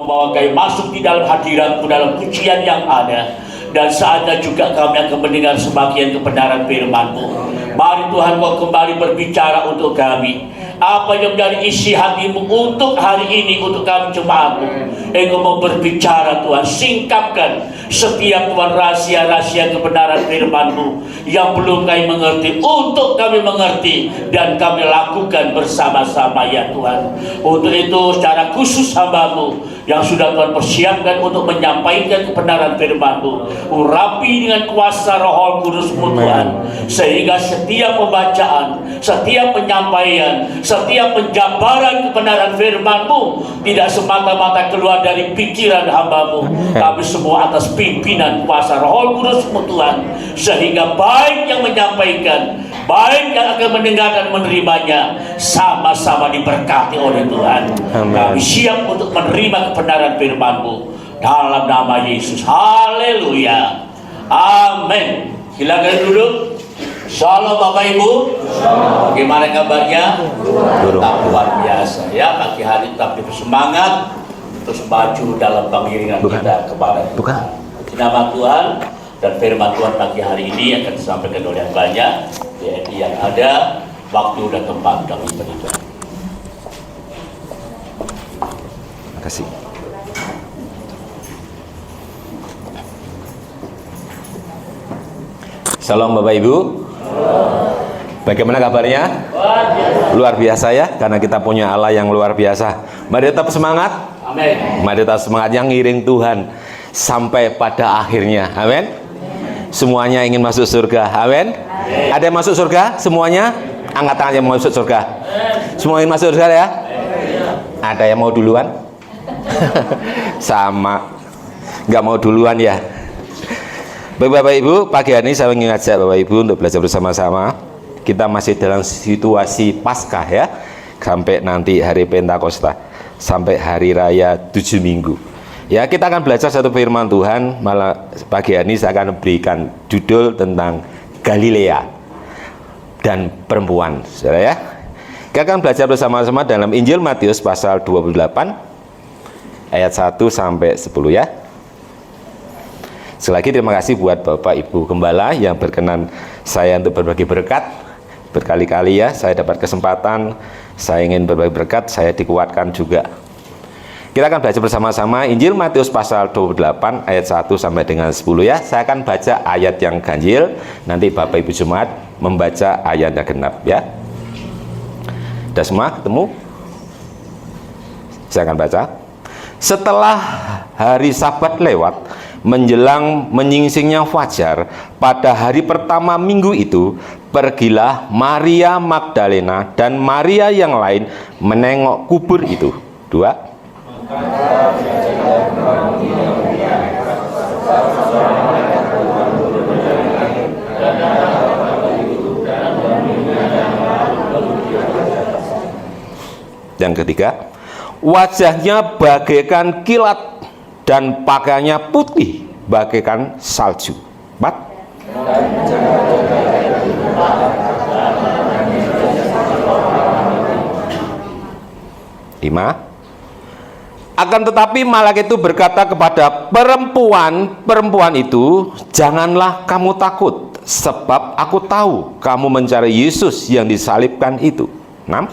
membawa kami masuk di dalam hadirat-Mu dalam pujian yang ada. Dan saatnya juga kami akan mendengar sebagian kebenaran firman-Mu. Mari Tuhan Kau kembali berbicara untuk kami. Apa yang menjadi isi hati-Mu untuk hari ini, untuk kami jemaat-Mu. Engkau mau berbicara Tuhan, singkapkan setiap Tuhan rahasia-rahasia kebenaran firman-Mu yang belum kami mengerti, untuk kami mengerti dan kami lakukan bersama-sama ya Tuhan. Untuk itu secara khusus hamba-Mu yang sudah Tuhan persiapkan untuk menyampaikan kebenaran firman-Mu, urapi dengan kuasa Roh Kudus-Mu Tuhan, sehingga setiap pembacaan, setiap penyampaian, setiap penjabaran kebenaran firman-Mu tidak semata-mata keluar dari pikiran hamba-Mu, tapi semua atas pimpinan kuasa Roh Kudus-Mu Tuhan, sehingga baik yang menyampaikan, baik yang akan mendengarkan menerimanya, sama-sama diberkati oleh Tuhan. Kami siap untuk menerima kebenaran firman-Mu dalam nama Yesus. Haleluya. Amin. Silakan duduk. Shalom Bapak Ibu. Bagaimana kabarnya? Tetap luar biasa ya. Pagi hari tetap bersemangat terus maju dalam pengiringan kita kepada Tuhan. Nama Tuhan dan firman Tuhan pagi hari ini akan disampaikan oleh banyak yang ada waktu dan tempat kami berikan. Terima kasih. Shalom Bapak Ibu. Bagaimana kabarnya? Luar biasa ya, karena kita punya Allah yang luar biasa. Mari tetap semangat. Amin. Mari tetap semangat yang ngiring Tuhan sampai pada akhirnya. Amin. Semuanya ingin masuk surga. Amin. Ada yang masuk surga? Semuanya? Angkat tangan yang mau masuk surga. Semua ingin masuk surga ya? Ada yang mau duluan? Sama. Nggak mau duluan ya? Bapak Ibu, pagi hari ini saya ingin ngajak Bapak Ibu untuk belajar bersama-sama. Kita masih dalam situasi Paskah ya, sampai nanti hari Pentakosta, sampai hari raya 7 minggu. Ya, kita akan belajar satu firman Tuhan. Malah pagi hari ini saya akan berikan judul tentang Galilea dan perempuan, saudara ya. Kita akan belajar bersama-sama dalam Injil Matius pasal 28 ayat 1 sampai 10 ya. Sekali lagi terima kasih buat Bapak Ibu Gembala yang berkenan saya untuk berbagi berkat. Berkali-kali ya saya dapat kesempatan, saya ingin berbagi berkat, saya dikuatkan juga. Kita akan belajar bersama-sama Injil Matius pasal 28 ayat 1 sampai dengan 10 ya. Saya akan baca ayat yang ganjil, nanti Bapak Ibu Jemaat membaca ayat yang genap ya. Sudah semua ketemu? Saya akan baca. Setelah hari Sabat lewat, menjelang menyingsingnya fajar, pada hari pertama minggu itu, pergilah Maria Magdalena dan Maria yang lain menengok kubur itu. 2. Yang ketiga, wajahnya bagaikan kilat dan pakaiannya putih bagaikan salju. 4. Akan tetapi malaikat itu berkata kepada perempuan itu, janganlah kamu takut, sebab aku tahu kamu mencari Yesus yang disalibkan itu. 6.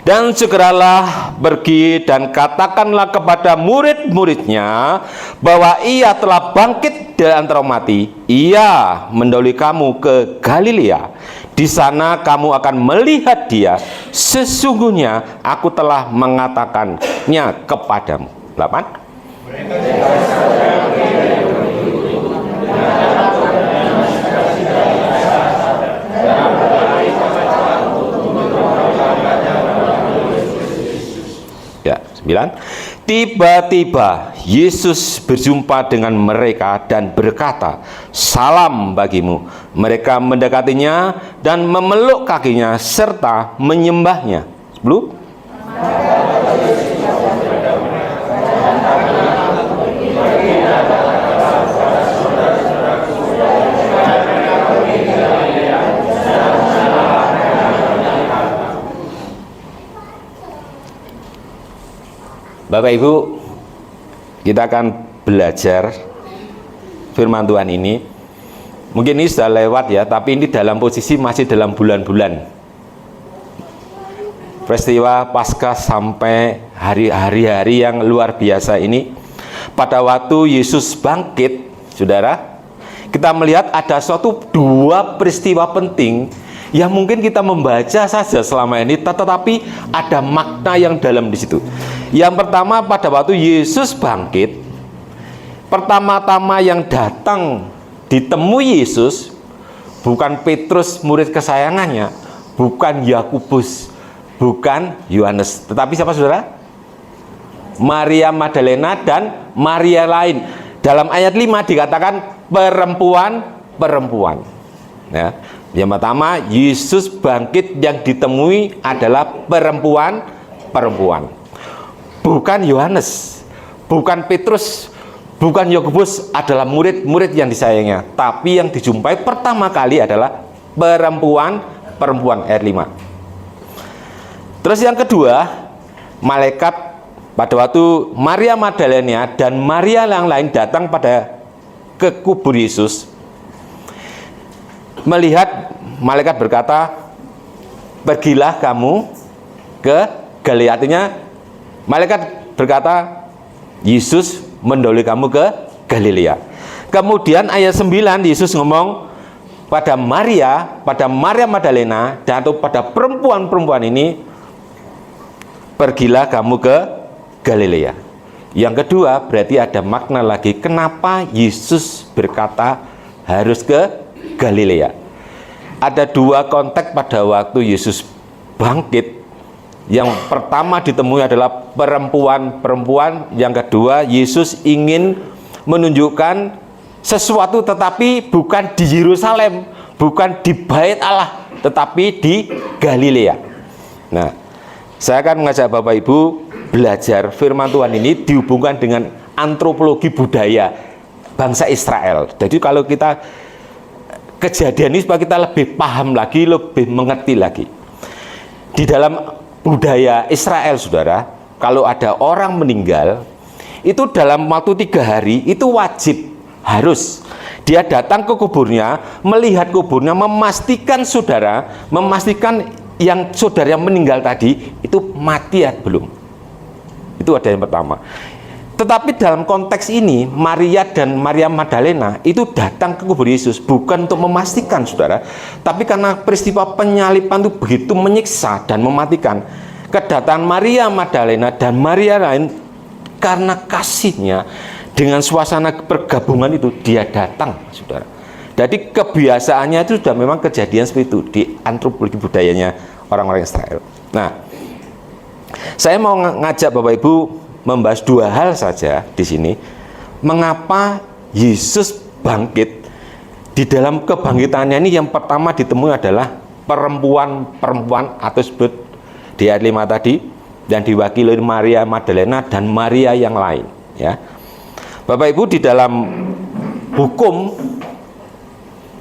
Dan segeralah pergi dan katakanlah kepada murid-muridnya bahwa ia telah bangkit dari antara mati. Ia mendahului kamu ke Galilea. Di sana kamu akan melihat dia. Sesungguhnya aku telah mengatakannya kepadamu. 8. Ya, 9. Tiba-tiba Yesus berjumpa dengan mereka dan berkata, salam bagimu. Mereka mendekatinya dan memeluk kakinya serta menyembahnya. 10. Bapak Ibu, kita akan belajar firman Tuhan ini. Mungkin ini sudah lewat ya, tapi ini dalam posisi masih dalam bulan-bulan peristiwa Paskah sampai hari-hari yang luar biasa ini. Pada waktu Yesus bangkit, saudara, kita melihat ada dua peristiwa penting yang mungkin kita membaca saja selama ini, tetapi ada makna yang dalam di situ. Yang pertama, pada waktu Yesus bangkit, pertama-tama yang datang ditemui Yesus bukan Petrus murid kesayangannya, bukan Yakobus, bukan Yohanes, tetapi siapa saudara? Maria Magdalena dan Maria lain. Dalam ayat 5 dikatakan perempuan. Ya. Yang pertama, Yesus bangkit yang ditemui adalah perempuan. Bukan Yohanes, bukan Petrus, bukan Yakobus adalah murid-murid yang disayanginya, tapi yang dijumpai pertama kali adalah perempuan ayat 5. Terus yang kedua, malaikat pada waktu Maria Magdalena dan Maria yang lain datang ke kubur Yesus, melihat malaikat berkata, pergilah kamu ke Galilea. Artinya malaikat berkata, Yesus mendahului kamu ke Galilea. Kemudian ayat 9 Yesus ngomong pada Maria Magdalena dan atau pada perempuan ini, pergilah kamu ke Galilea. Yang kedua, berarti ada makna lagi kenapa Yesus berkata harus ke Galilea. Ada dua konteks pada waktu Yesus bangkit. Yang pertama ditemui adalah perempuan, yang kedua Yesus ingin menunjukkan sesuatu, tetapi bukan di Yerusalem, bukan di Bait Allah, tetapi di Galilea. Nah, saya akan mengajak Bapak Ibu belajar firman Tuhan ini dihubungkan dengan antropologi budaya bangsa Israel. Jadi kalau kita kejadian ini supaya kita lebih paham lagi, lebih mengerti lagi. Di dalam budaya Israel, saudara, kalau ada orang meninggal, itu dalam waktu 3 hari itu wajib, harus dia datang ke kuburnya, melihat kuburnya, memastikan yang saudara yang meninggal tadi itu mati atau belum. Itu ada yang pertama. Tetapi dalam konteks ini, Maria dan Maria Magdalena itu datang ke kubur Yesus bukan untuk memastikan, saudara, tapi karena peristiwa penyaliban itu begitu menyiksa dan mematikan. Kedatangan Maria Magdalena dan Maria lain karena kasihnya, dengan suasana pergabungan itu dia datang, saudara. Jadi kebiasaannya itu sudah memang kejadian seperti itu di antropologi budayanya orang-orang Israel. Nah, saya mau ngajak Bapak Ibu membahas 2 hal saja di sini. Mengapa Yesus bangkit? Di dalam kebangkitannya ini yang pertama ditemui adalah perempuan atau disebut di ayat 5 tadi, dan diwakili oleh Maria Magdalena dan Maria yang lain, ya. Bapak Ibu, di dalam hukum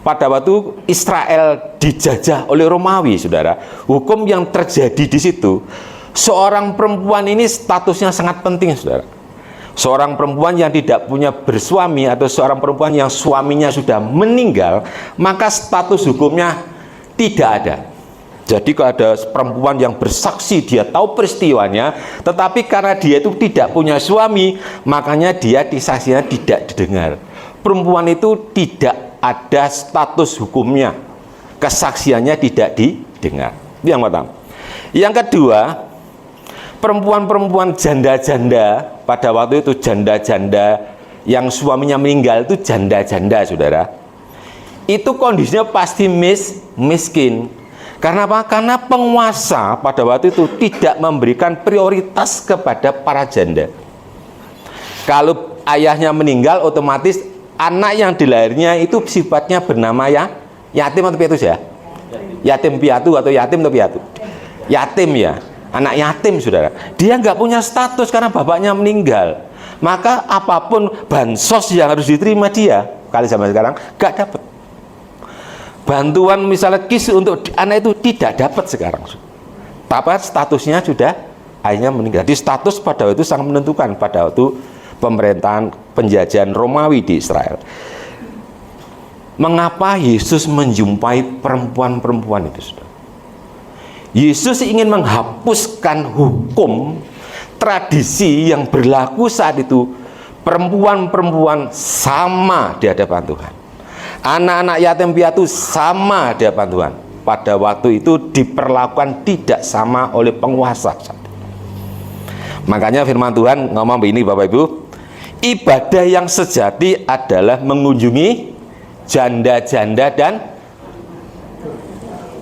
pada waktu Israel dijajah oleh Romawi, saudara, hukum yang terjadi di situ, seorang perempuan ini statusnya sangat penting, saudara. Seorang perempuan yang tidak punya bersuami atau seorang perempuan yang suaminya sudah meninggal, maka status hukumnya tidak ada. Jadi kalau ada perempuan yang bersaksi, dia tahu peristiwanya, tetapi karena dia itu tidak punya suami, makanya dia disaksinya tidak didengar. Perempuan itu tidak ada status hukumnya, kesaksiannya tidak didengar. Itu yang pertama. Yang kedua, perempuan-perempuan janda-janda pada waktu itu, janda-janda yang suaminya meninggal itu janda-janda, saudara. Itu kondisinya pasti miskin. Karena apa? Karena penguasa pada waktu itu tidak memberikan prioritas kepada para janda. Kalau ayahnya meninggal, otomatis anak yang dilahirnya itu sifatnya bernama yatim atau piatu ya? Yatim piatu atau yatim atau piatu? Yatim ya, anak yatim, saudara. Dia nggak punya status karena bapaknya meninggal. Maka apapun bansos yang harus diterima dia, kali zaman sekarang nggak dapat. Bantuan misalnya KIS untuk anak itu tidak dapat sekarang. Tapi statusnya sudah akhirnya meninggal. Jadi status pada waktu itu sangat menentukan pada waktu pemerintahan penjajahan Romawi di Israel. Mengapa Yesus menjumpai perempuan-perempuan itu, saudara? Yesus ingin menghapuskan hukum tradisi yang berlaku saat itu. Perempuan-perempuan sama di hadapan Tuhan. Anak-anak yatim piatu sama di hadapan Tuhan. Pada waktu itu diperlakukan tidak sama oleh penguasa. Makanya firman Tuhan ngomong begini, Bapak Ibu, ibadah yang sejati adalah mengunjungi janda-janda dan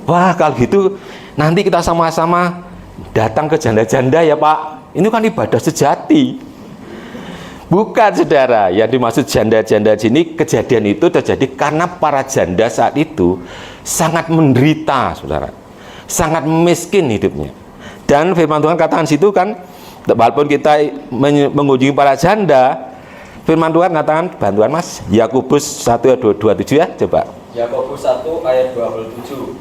wah, kalau gitu nanti kita sama-sama datang ke janda-janda ya Pak. Ini kan ibadah sejati. Bukan, saudara. Yang dimaksud janda-janda sini, kejadian itu terjadi karena para janda saat itu sangat menderita, saudara. Sangat miskin hidupnya. Dan firman Tuhan katakan situ kan, walaupun kita mengunjungi para janda, firman Tuhan katakan, bantuan Mas, Yakobus 1 ayat 27 ya, coba. Yakobus 1 ayat 27.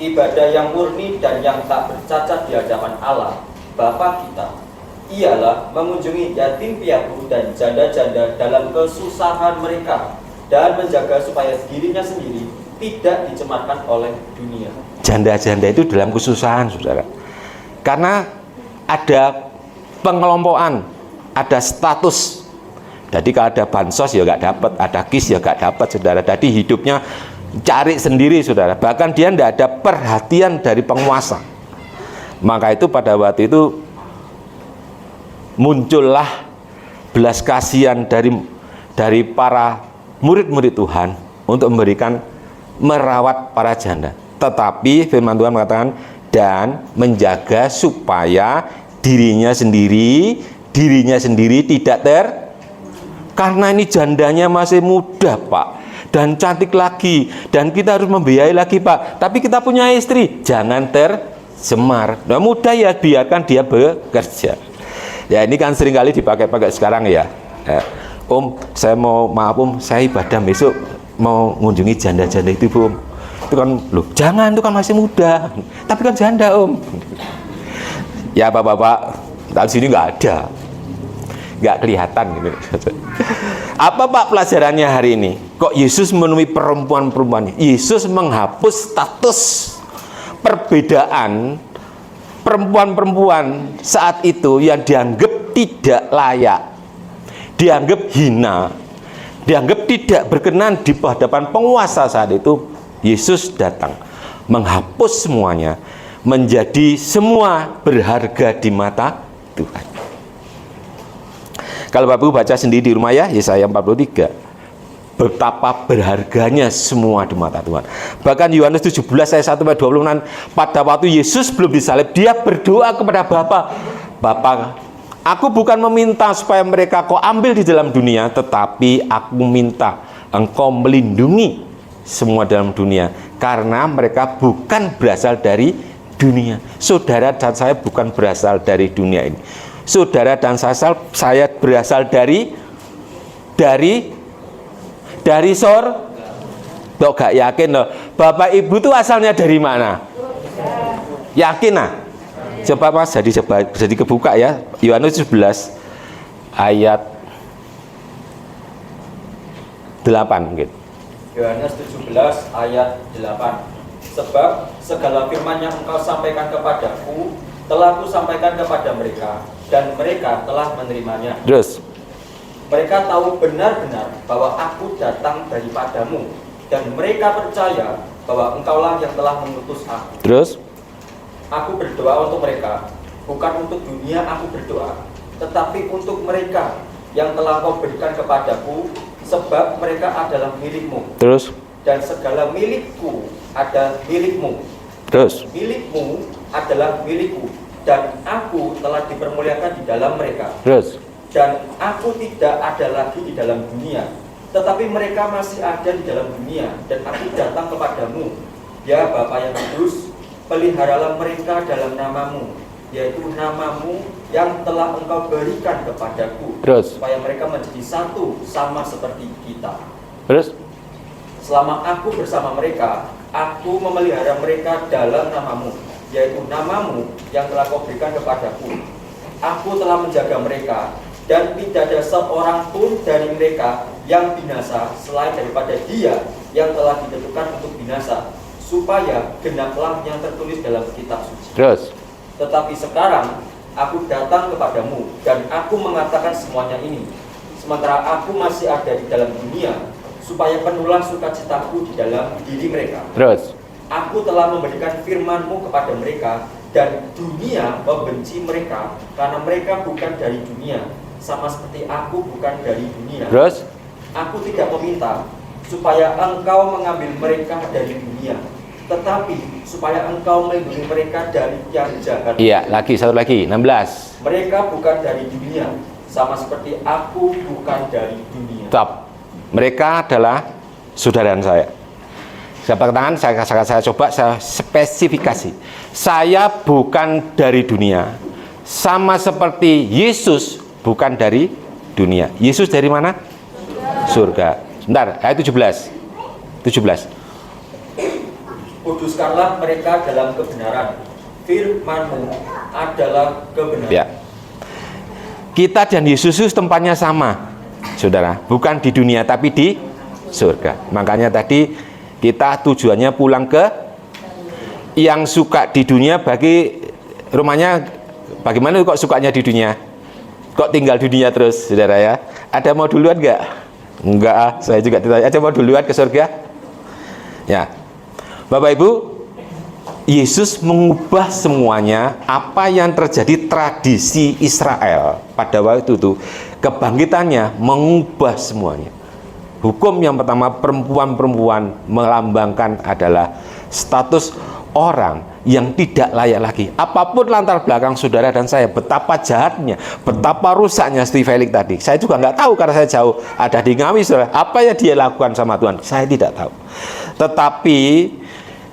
Ibadah yang murni dan yang tak bercacat di hadapan Allah, Bapa kita, ialah mengunjungi yatim piatu dan janda-janda dalam kesusahan mereka dan menjaga supaya dirinya sendiri tidak dicemarkan oleh dunia. Janda-janda itu dalam kesusahan, saudara. Karena ada pengelompokan, ada status. Jadi kalau ada bansos ya nggak dapat, ada KIS ya nggak dapat, saudara. Jadi hidupnya cari sendiri, saudara. Bahkan dia tidak ada perhatian dari penguasa. Maka itu pada waktu itu muncullah belas kasihan dari para murid-murid Tuhan untuk memberikan merawat para janda. Tetapi firman Tuhan mengatakan dan menjaga supaya dirinya sendiri tidak karena ini jandanya masih muda Pak, dan cantik lagi, dan kita harus membiayai lagi Pak, tapi kita punya istri, jangan tercemar. Nah, muda ya biarkan dia bekerja. Ya ini kan seringkali dipakai-pakai sekarang ya. Om, saya mau, maaf Om, saya ibadah besok mau mengunjungi janda-janda itu Om. Itu kan, loh jangan, itu kan masih muda, tapi kan janda Om. Ya Bapak-bapak, di sini nggak ada, nggak kelihatan gitu. Apa Pak pelajarannya hari ini? Kok Yesus menemui perempuan-perempuan? Yesus menghapus status perbedaan perempuan-perempuan saat itu yang dianggap tidak layak, dianggap hina, dianggap tidak berkenan di hadapan penguasa saat itu. Yesus datang menghapus semuanya, menjadi semua berharga di mata Tuhan. Kalau Bapak baca sendiri di rumah ya, Yesaya 43, betapa berharganya semua di mata Tuhan. Bahkan Yohanes 17 ayat 1-26, pada waktu Yesus belum disalib, dia berdoa kepada Bapa, aku bukan meminta supaya mereka kau ambil di dalam dunia, tetapi aku minta engkau melindungi semua dalam dunia, karena mereka bukan berasal dari dunia. Saudara dan saya bukan berasal dari dunia ini. Saudara dan saya berasal dari Kok gak yakin loh? Bapak Ibu tuh asalnya dari mana? Yakin nah? Coba Mas jadi kebuka ya, Yohanes 17 ayat 8 mungkin. Yohanes 17 ayat 8. Sebab segala firman yang engkau sampaikan kepadaku telah kusampaikan kepada mereka, dan mereka telah menerimanya. Terus mereka tahu benar-benar bahwa aku datang daripadamu, dan mereka percaya bahwa engkaulah yang telah mengutus aku. Terus aku berdoa untuk mereka, bukan untuk dunia aku berdoa, tetapi untuk mereka yang telah kau berikan kepadaku, sebab mereka adalah milikmu. Terus dan segala milikku ada milikmu. Terus milikmu adalah milikku, dan aku telah dipermuliakan di dalam mereka. Terus dan aku tidak ada lagi di dalam dunia, tetapi mereka masih ada di dalam dunia, dan aku datang kepadamu. Ya Bapa yang kudus, peliharalah mereka dalam namamu, yaitu namamu yang telah engkau berikan kepadaku. Terus supaya mereka menjadi satu sama seperti kita. Terus selama aku bersama mereka, aku memelihara mereka dalam namamu, yaitu namamu yang telah kau berikan kepadaku, aku telah menjaga mereka, dan tidak ada seorang pun dari mereka yang binasa selain daripada dia yang telah ditentukan untuk binasa, supaya genaplah yang tertulis dalam kitab suci. Terus. Tetapi sekarang aku datang kepadamu, dan aku mengatakan semuanya ini, sementara aku masih ada di dalam dunia, supaya penuhlah sukacitaku di dalam diri mereka. Terus. Aku telah memberikan firman-Mu kepada mereka, dan dunia membenci mereka, karena mereka bukan dari dunia, sama seperti aku bukan dari dunia. Terus. Aku tidak meminta supaya Engkau mengambil mereka dari dunia, tetapi supaya Engkau melindungi mereka dari yang jahat. Iya, lagi satu lagi, 16. Mereka bukan dari dunia, sama seperti aku bukan dari dunia. Stop. Mereka adalah saudara saya. Siapa tangan, saya coba saya spesifikasi. Saya bukan dari dunia, sama seperti Yesus bukan dari dunia. Yesus dari mana? Surga. Sebentar, ayat 17. Kuduskanlah mereka dalam kebenaran. Firman-Mu adalah kebenaran. Ya. Kita dan Yesus tempatnya sama, saudara. Bukan di dunia, tapi di surga. Makanya tadi kita tujuannya pulang ke yang suka di dunia, bagi rumahnya bagaimana kok sukanya di dunia? Kok tinggal di dunia terus, saudara ya? Ada mau duluan nggak? Enggak, saya juga tidak. Ada mau duluan ke surga? Ya, Bapak Ibu, Yesus mengubah semuanya. Apa yang terjadi tradisi Israel pada waktu itu, kebangkitannya mengubah semuanya. Hukum yang pertama, perempuan-perempuan melambangkan adalah status orang yang tidak layak lagi. Apapun latar belakang saudara dan saya, betapa jahatnya, betapa rusaknya Steve Felix tadi, saya juga nggak tahu karena saya jauh ada di Ngawi, saudara. Apa yang dia lakukan sama Tuhan, saya tidak tahu. Tetapi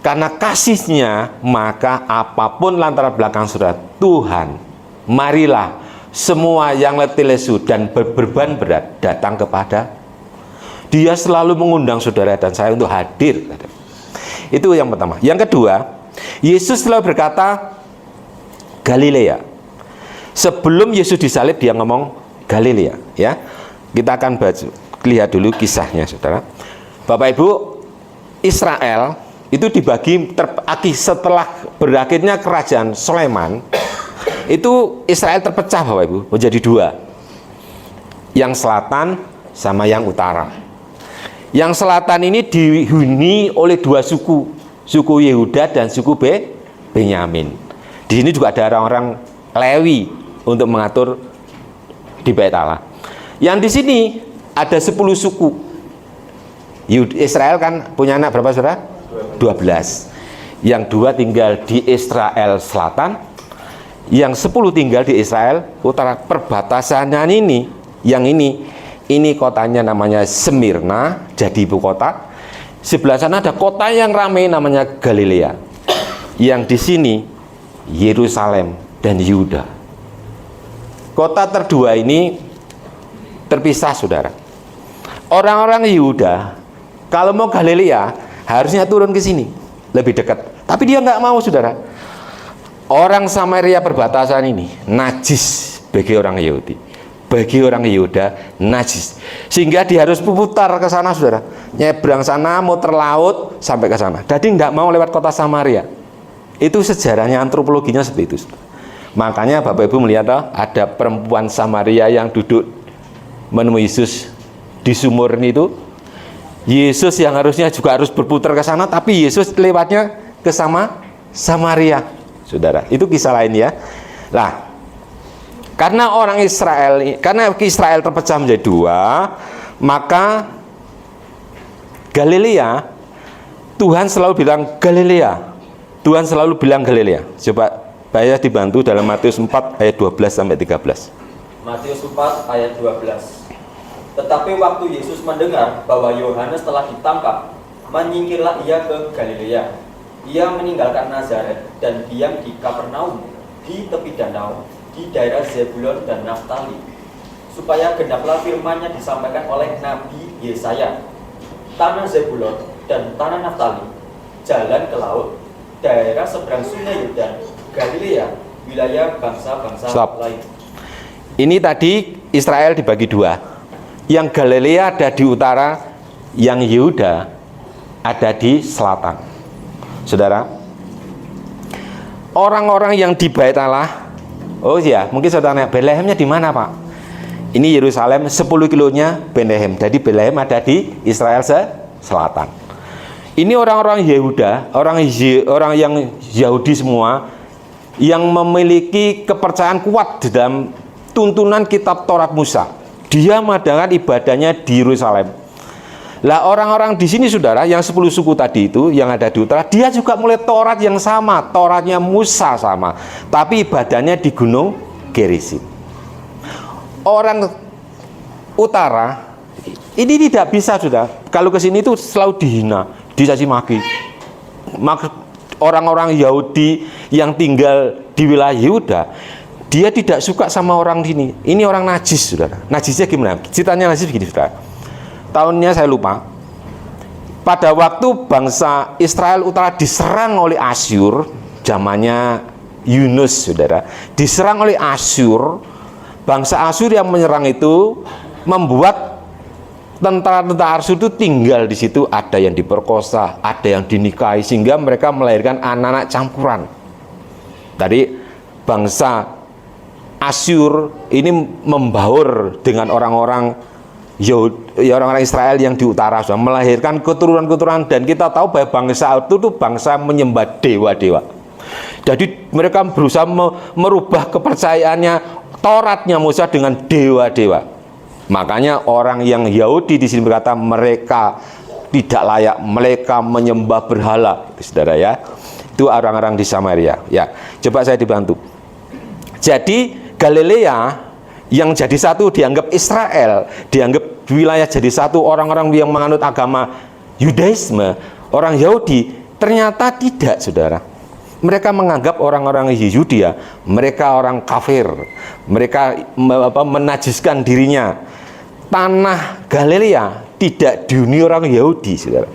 karena kasihnya, maka apapun latar belakang saudara, Tuhan, marilah semua yang letih lesu dan berbeban berat datang kepada Dia. Selalu mengundang saudara dan saya untuk hadir. Itu yang pertama. Yang kedua, Yesus selalu berkata Galilea. Sebelum Yesus disalib dia ngomong Galilea, ya. Kita akan lihat dulu kisahnya, saudara. Bapak Ibu, Israel itu dibagi setelah berakhirnya kerajaan Sulaiman. Itu Israel terpecah, Bapak Ibu, menjadi dua. Yang selatan sama yang utara. Yang selatan ini dihuni oleh dua suku, suku Yehuda dan suku Benyamin. Di sini juga ada orang-orang Lewi untuk mengatur di Bait Allah. Yang di sini ada 10 suku. Israel kan punya anak berapa, saudara? 12. Yang 2 tinggal di Israel selatan, yang 10 tinggal di Israel utara. Perbatasannya yang ini kotanya namanya Smyrna, jadi ibu kota. Sebelah sana ada kota yang ramai namanya Galilea. Yang di sini Yerusalem dan Yehuda. Kota terdua ini terpisah, saudara. Orang-orang Yehuda kalau mau Galilea harusnya turun ke sini, lebih dekat. Tapi dia nggak mau, saudara. Orang Samaria perbatasan ini najis bagi orang Yahudi, bagi orang Yehuda najis, sehingga dia harus putar ke sana, saudara. Nyebrang sana, muter laut sampai ke sana. Jadi nggak mau lewat kota Samaria. Itu sejarahnya, antropologinya seperti itu. Makanya Bapak Ibu melihat ada perempuan Samaria yang duduk menemui Yesus di sumur itu. Yesus yang harusnya juga harus berputar ke sana, tapi Yesus lewatnya ke Samaria, saudara. Itu kisah lain ya. Lah, karena Israel terpecah menjadi dua, maka Galilea, Tuhan selalu bilang Galilea. Tuhan selalu bilang Galilea. Coba saya dibantu dalam Matius 4 ayat 12 sampai 13. Matius 4 ayat 12. Tetapi waktu Yesus mendengar bahwa Yohanes telah ditangkap, menyingkirlah ia ke Galilea. Ia meninggalkan Nazaret dan diam di Kapernaum, di tepi danau, di daerah Zebulon dan Naftali, supaya genaplah firman-Nya disampaikan oleh Nabi Yesaya. Tanah Zebulon dan tanah Naftali, jalan ke laut, daerah seberang sungai Yordan, Galilea, wilayah bangsa-bangsa lain. Ini tadi Israel dibagi dua. Yang Galilea ada di utara, yang Yehuda ada di selatan. Saudara, orang-orang yang di Bait Allah, oh ya, mungkin saudara nanya, Betlehemnya di mana, Pak? Ini Yerusalem, 10 kilonya Bethlehem. Jadi Bethlehem ada di Israel selatan. Ini orang-orang Yehuda, orang yang Yahudi semua, yang memiliki kepercayaan kuat di dalam tuntunan kitab Taurat Musa. Dia mengadakan ibadahnya di Yerusalem. Lah orang-orang di sini saudara, yang 10 suku tadi itu yang ada di utara, dia juga mulai Taurat yang sama, Tauratnya Musa sama, tapi ibadahnya di Gunung Gerizim. Orang utara ini tidak bisa, sudah. Kalau ke sini itu selalu dihina, dicaci maki. Orang-orang Yahudi yang tinggal di wilayah Yehuda, dia tidak suka sama orang sini. Ini orang najis, saudara. Najisnya gimana? Ceritanya najis begini, saudara. Tahunnya saya lupa. Pada waktu bangsa Israel Utara diserang oleh Asyur, zamannya Yunus, saudara, diserang oleh Asyur. Bangsa Asyur yang menyerang itu membuat tentara-tentara Asyur itu tinggal di situ, ada yang diperkosa, ada yang dinikahi, sehingga mereka melahirkan anak-anak campuran. Tadi bangsa Asyur ini membaur dengan orang-orang Israel yang di utara, sudah melahirkan keturunan-keturunan, dan kita tahu bahwa bangsa itu bangsa menyembah dewa-dewa. Jadi mereka berusaha merubah kepercayaannya Tauratnya Musa dengan dewa-dewa. Makanya orang yang Yahudi di sini berkata mereka tidak layak, mereka menyembah berhala, saudara ya. Itu orang-orang di Samaria. Ya, coba saya dibantu. Jadi Galilea yang jadi satu dianggap Israel, dianggap wilayah jadi satu orang-orang yang menganut agama Yudaisme, orang Yahudi, ternyata tidak, saudara. Mereka menganggap orang-orang Yudea, mereka orang kafir, mereka menajiskan dirinya. Tanah Galilea tidak dihuni orang Yahudi, saudara.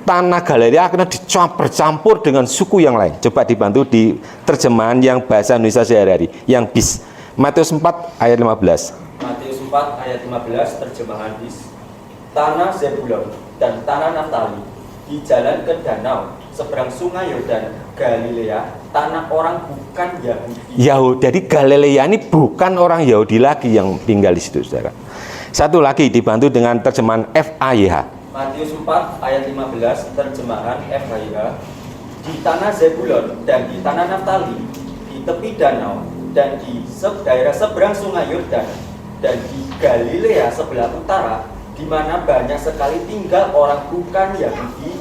Tanah Galilea akhirnya bercampur dengan suku yang lain. Coba dibantu di terjemahan yang bahasa Indonesia sehari-hari, yang bis. Matius 4 ayat 15. Matius 4 ayat 15 terjemahan bis. Tanah Zebulon dan tanah Naftali, di jalan ke danau seberang sungai Yordan, Galilea, tanah orang bukan Yahudi. Jadi Galilea ini bukan orang Yahudi lagi yang tinggal di situ, saudara. Satu lagi dibantu dengan terjemahan FAYH. Matius 4 ayat 15 terjemahan FAYH. Di tanah Zebulon dan di tanah Naftali, di tepi danau dan di daerah seberang sungai Yordan, dan di Galilea sebelah utara, di mana banyak sekali tinggal orang bukan Yahudi,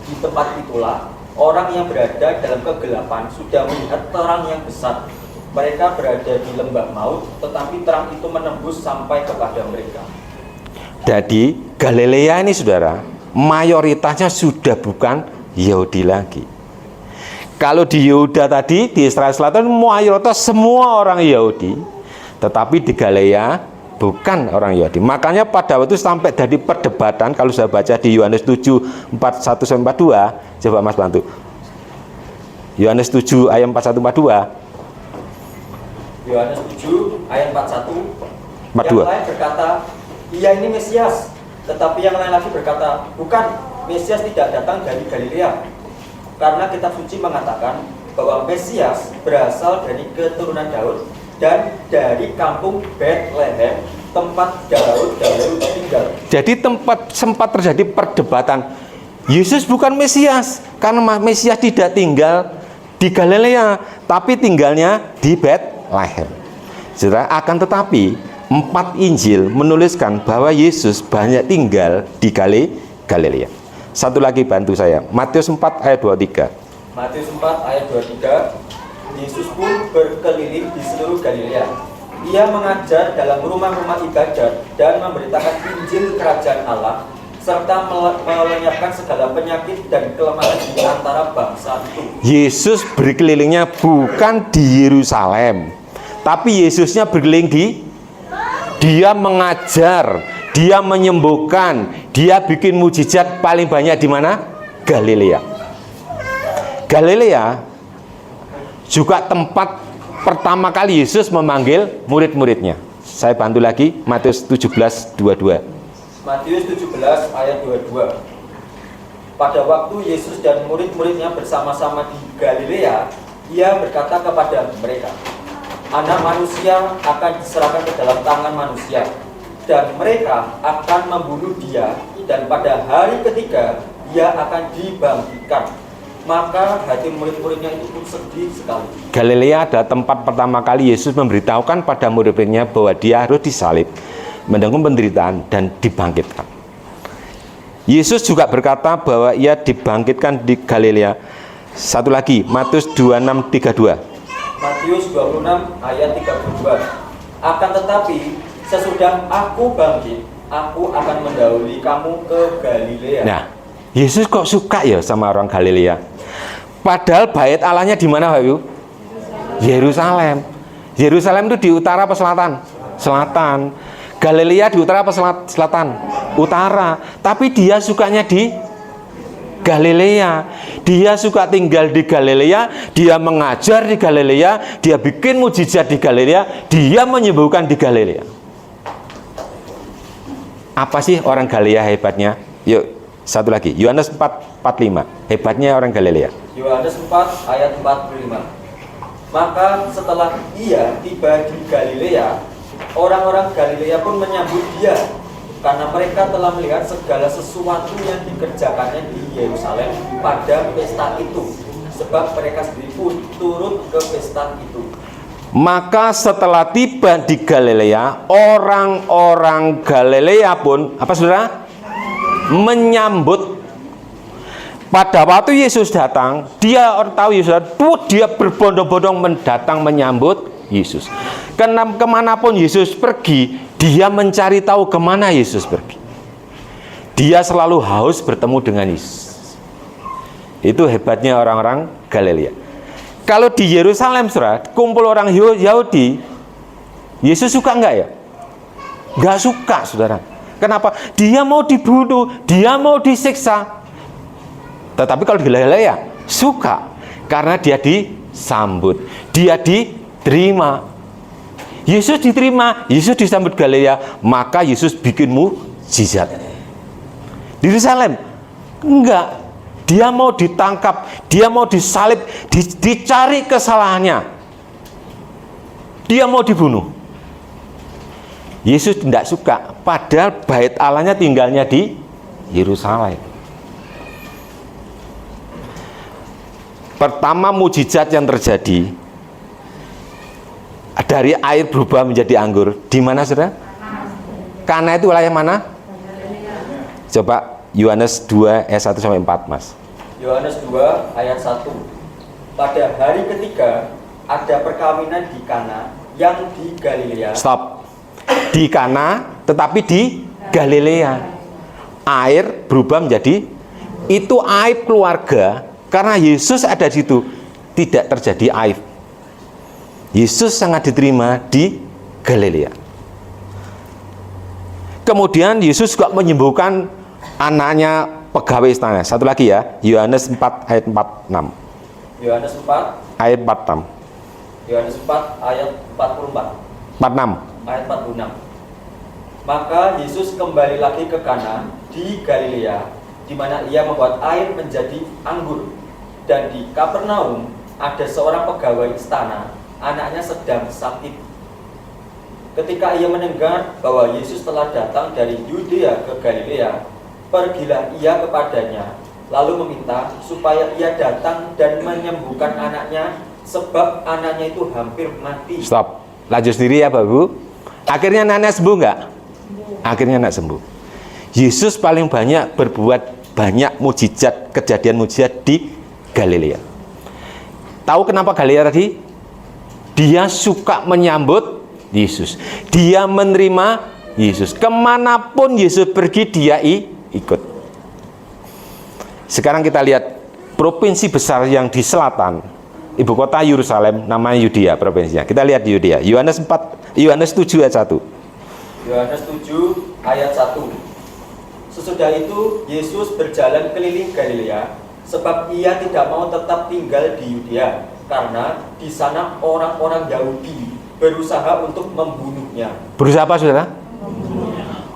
di tempat itulah orang yang berada dalam kegelapan sudah melihat terang yang besar. Mereka berada di lembah maut, tetapi terang itu menembus sampai kepada mereka. Jadi Galilea ini, saudara, mayoritasnya sudah bukan Yahudi lagi. Kalau di Yehuda tadi, di Israel Selatan, mayoritas semua orang Yahudi, tetapi di Galilea bukan orang Yahudi. Makanya pada waktu sampai dari perdebatan, kalau saya baca di Yohanes 7 41-42, coba Mas bantu. Yohanes 7 ayat 41-42. Yohanes 7 ayat 41. 42. Yang lain berkata, "Ia ini Mesias." Tetapi yang lain lagi berkata, "Bukan, Mesias tidak datang dari Galilea." Karena kitab suci mengatakan bahwa Mesias berasal dari keturunan Daud dan dari kampung Bethlehem, tempat Daud dahulu tinggal. Jadi sempat terjadi perdebatan. Yesus bukan Mesias, karena Mesias tidak tinggal di Galilea, tapi tinggalnya di Bethlehem. Saudara, akan tetapi 4 Injil menuliskan bahwa Yesus banyak tinggal di Galilea. Satu lagi bantu saya, Matius 4 ayat 23. Matius 4 ayat 23. Yesus pun berkeliling di seluruh Galilea. Ia mengajar dalam rumah-rumah ibadat dan memberitakan Injil Kerajaan Allah, serta melenyapkan segala penyakit dan kelemahan di antara bangsa itu. Yesus berkelilingnya bukan di Yerusalem, tapi Yesusnya berkeliling dia mengajar, dia menyembuhkan, dia bikin mujizat paling banyak di mana? Galilea. Galilea juga tempat pertama kali Yesus memanggil murid-muridnya. saya bantu lagi, Matius 17:22. Matius 17 ayat 22. Pada waktu Yesus dan murid-muridnya bersama-sama di Galilea, ia berkata kepada mereka, Anak manusia akan diserahkan ke dalam tangan manusia, dan mereka akan membunuh dia, dan pada hari ketiga dia akan dibangkitkan. Maka hati murid-muridnya itu pun sedih sekali. Galilea adalah tempat pertama kali Yesus memberitahukan pada murid-muridnya bahwa dia harus disalib, menanggung penderitaan, dan dibangkitkan. Yesus juga berkata bahwa ia dibangkitkan di Galilea. Satu lagi, Matius 26:32. Matius 26 ayat 32. Akan tetapi sesudah aku bangkit, aku akan mendahului kamu ke Galilea. Nah, Yesus kok suka ya sama orang Galilea? Padahal bait Allahnya di mana, Bapak Ibu? Yerusalem. Yerusalem itu di utara apa selatan? Selatan. Galilea di utara apa selatan? Utara. Tapi dia sukanya di Galilea. Dia suka tinggal di Galilea, dia mengajar di Galilea, dia bikin mujizat di Galilea, dia menyembuhkan di Galilea. Apa sih orang Galilea hebatnya? Yuk, satu lagi, Yohanes 4:45. Hebatnya orang Galilea. Yohanes 4 ayat 45. Maka setelah ia tiba di Galilea, orang-orang Galilea pun menyambut dia, karena mereka telah melihat segala sesuatu yang dikerjakannya di Yerusalem pada pesta itu, sebab mereka sendiri pun turut ke pesta itu. Maka setelah tiba di Galilea, orang-orang Galilea pun, apa saudara? Menyambut. Pada waktu Yesus datang, dia tahu Yesus datang, dia berbondong-bondong mendatang menyambut Yesus. Kemanapun Yesus pergi, dia mencari tahu kemana Yesus pergi. Dia selalu haus bertemu dengan Yesus. Itu hebatnya orang-orang Galilea. Kalau di Yerusalem, saudara, kumpul orang Yahudi, Yesus suka enggak ya? Enggak suka, saudara. Kenapa? Dia mau dibunuh, dia mau disiksa. Tetapi kalau di Galilea, suka. Karena dia disambut, dia diterima. Yesus diterima, Yesus disambut Galilea, maka Yesus bikin mujizat. Di Yerusalem, enggak. Dia mau ditangkap, dia mau disalib, dicari kesalahannya. Dia mau dibunuh. Yesus tidak suka, padahal bait Allahnya tinggalnya di Yerusalem. Pertama mujizat yang terjadi dari air berubah menjadi anggur. Di mana, saudara? Kana itu wilayah mana? Coba Yohanes 2 ayat 1 sampai 4, Mas. Yohanes 2 ayat 1. Pada hari ketiga ada perkawinan di Kana yang di Galilea. Stop. Di Kana, tetapi di Galilea. Air berubah menjadi, itu aib keluarga. Karena Yesus ada di situ, tidak terjadi aib. Yesus sangat diterima di Galilea. Kemudian Yesus juga menyembuhkan anaknya pegawai istana. Satu lagi ya, Yohanes 4 ayat 46. Yohanes 4 Ayat 46. Yohanes 4 ayat 44. 46. Ayat 46. Maka Yesus kembali lagi ke Kana di Galilea, di mana ia membuat air menjadi anggur. Dan di Kapernaum ada seorang pegawai istana, anaknya sedang sakit. Ketika ia mendengar bahwa Yesus telah datang dari Yudea ke Galilea, pergilah ia kepadanya, lalu meminta supaya ia datang dan menyembuhkan anaknya, sebab anaknya itu hampir mati. Stop. Lanjut sendiri ya, Bapak Ibu. Akhirnya anaknya sembuh enggak? Akhirnya anak sembuh. Yesus paling banyak berbuat banyak mujizat, kejadian mujizat di Galilea. Tahu kenapa Galilea tadi? Dia suka menyambut Yesus. Dia menerima Yesus. Kemanapun Yesus pergi, dia ikut. Sekarang kita lihat provinsi besar yang di selatan, ibu kota Yerusalem, namanya Yudea provinsinya. Kita lihat di Yudea. Yohanes 7 ayat 1. Yohanes 7 ayat 1. Sesudah itu Yesus berjalan keliling Galilea, sebab ia tidak mau tetap tinggal di Yudea, karena di sana orang-orang Yahudi berusaha untuk membunuhnya. Berusaha apa, saudara?